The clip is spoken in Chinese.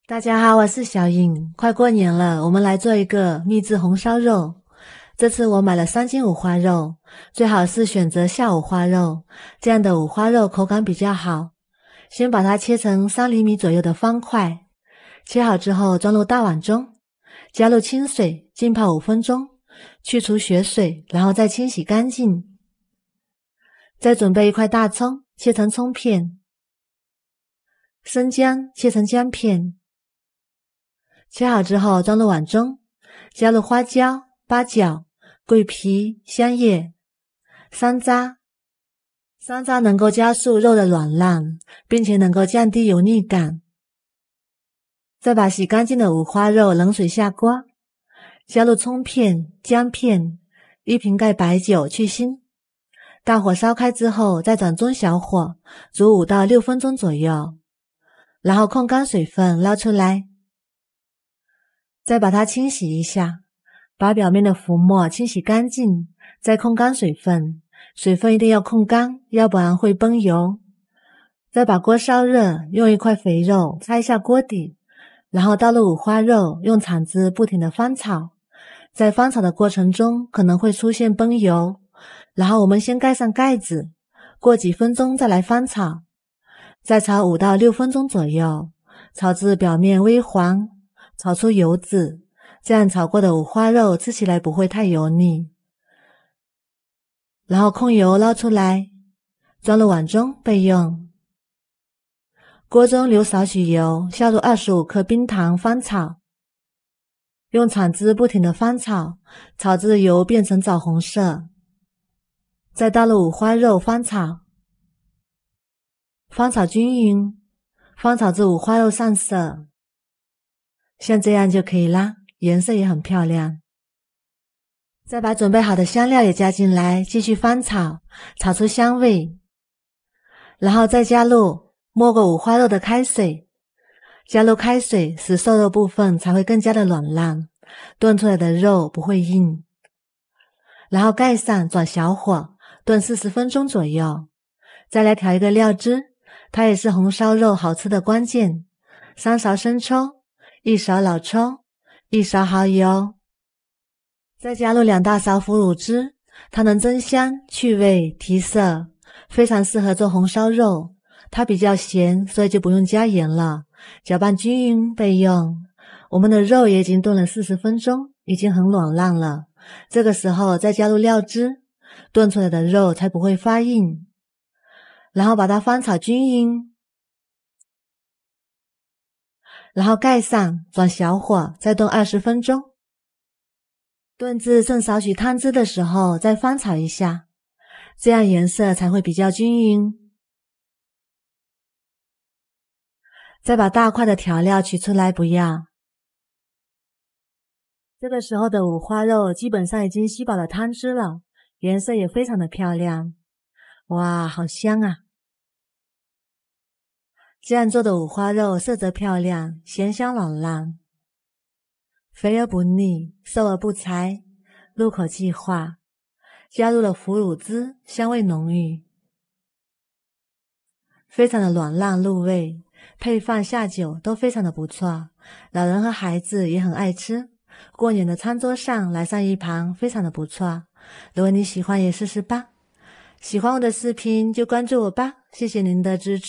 大家好，我是小穎。快過年了，我們來做一個秘製紅燒肉。這次我買了3斤五花肉，最好是選擇下五花肉，這樣的五花肉口感比較好。先把它切成3厘米左右的方塊，切好之後裝入大碗中，加入清水浸泡5分鐘，去除血水，然後再清洗乾淨。再準備一塊大蔥，切成蔥片，生薑切成薑片。切好之後裝入碗中，加入花椒、八角、桂皮、香葉、山楂。山楂能夠加速肉的軟爛，並且能夠降低油膩感。再把洗乾淨的五花肉冷水下鍋，加入蔥片、薑片、1瓶蓋白酒去腥。大火燒開之後，再轉中小火煮5到6分鐘左右，然後控乾水分撈出來。再把它清洗一下，把表面的浮沫清洗乾淨，再控乾水分，水分一定要控乾，要不然會崩油。再把鍋燒熱，用一塊肥肉擦一下鍋底，然後倒入五花肉，用鏟子不停地翻炒。在翻炒的過程中可能會出現崩油，然後我們先蓋上蓋子，過幾分鐘再來翻炒，再炒5到6分鐘左右，炒至表面微黃，炒出油脂，這樣炒過的五花肉吃起來不會太油膩。然後控油撈出來，裝入碗中備用。鍋中留少許油，下入25克冰糖翻炒，用鏟子不停地翻炒，炒至油變成棗紅色。再倒入五花肉翻炒，翻炒均勻，翻炒至五花肉上色。像這樣就可以啦，顏色也很漂亮。再把準備好的香料也加進來，繼續翻炒，炒出香味。然後再加入沒過五花肉的開水，加入開水使瘦肉部分才會更加的軟爛，燉出來的肉不會硬。然後蓋上轉小火，燉40分鐘左右。再來調一個料汁，它也是紅燒肉好吃的關鍵：3勺生抽，1勺老抽，1勺蠔油，再加入2大勺腐乳汁，它能增香、去味、提色，非常適合做紅燒肉。它比較鹹，所以就不用加鹽了。攪拌均勻備用。我們的肉也已經燉了40分鐘，已經很軟爛了。這個時候再加入料汁，燉出來的肉才不會發硬。然後把它翻炒均勻。然後蓋上，轉小火，再燉20分鐘。燉至剩少許湯汁的時候，再翻炒一下，這樣顏色才會比較均勻。再把大塊的調料取出來不要。這個時候的五花肉基本上已經吸飽了湯汁了，顏色也非常的漂亮。哇，好香啊！這樣做的五花肉色澤漂亮，鹹香軟爛，肥而不膩，瘦而不柴，入口即化。加入了腐乳汁，香味濃郁，非常的軟爛入味，配飯下酒都非常的不錯，老人和孩子也很愛吃。過年的餐桌上來上一盤，非常的不錯。如果你喜歡也試試吧。喜歡我的視頻就關注我吧，謝謝您的支持。